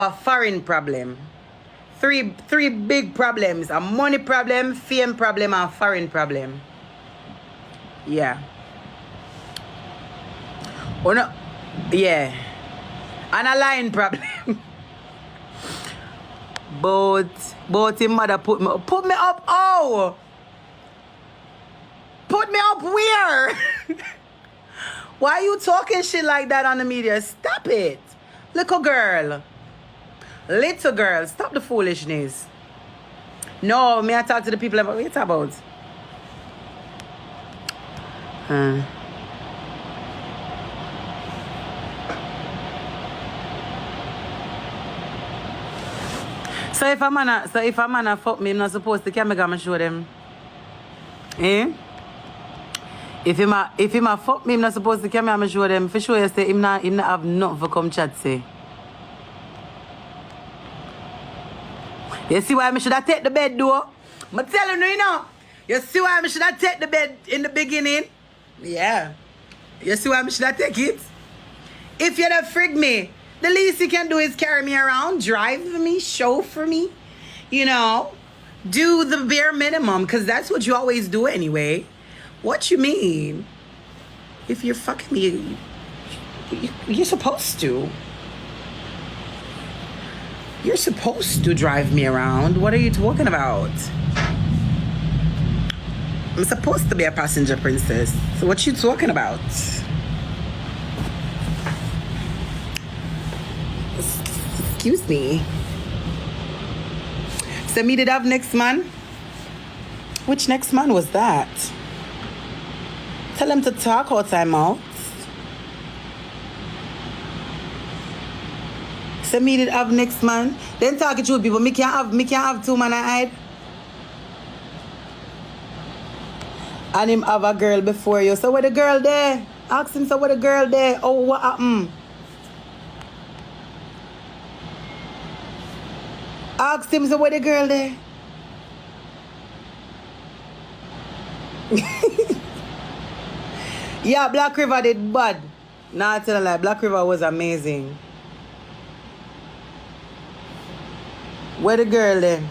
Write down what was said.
a foreign problem. Three big problems. A money problem, fame problem, and a foreign problem. Yeah. Oh no. Yeah. And a line problem. But him mother put me up. Oh. Put me up where? Why are you talking shit like that on the media? Stop it. Little girl, stop the foolishness. No, me I talk to the people about what you talk about. So if a man fuck me, I'm not supposed to come show them. Eh? If him a fuck me, I'm not supposed to come here and show them. For sure you say him not have nothing for come chat say. You see why I should have take the bed though? I'm telling you now. You see why I should have take the bed in the beginning? Yeah. You see why I should have take it? If you'd have frigged me, the least you can do is carry me around, drive for me, show for me. You know, do the bare minimum, because that's what you always do anyway. What you mean? If you're fucking me, you're supposed to. You're supposed to drive me around. What are you talking about? I'm supposed to be a passenger princess. So what you talking about? Excuse me. So me did have next man? Which next man was that? Tell him to talk all time out. So me did have next man. Then talking to people. Me can't have two man I hide. And him have a girl before you. So where the girl there? Ask him so where the girl there? Oh, what happened? Ask him so where the girl there? Yeah, Black River did bad. Nah, I tell a lie. Black River was amazing. Where the girl then?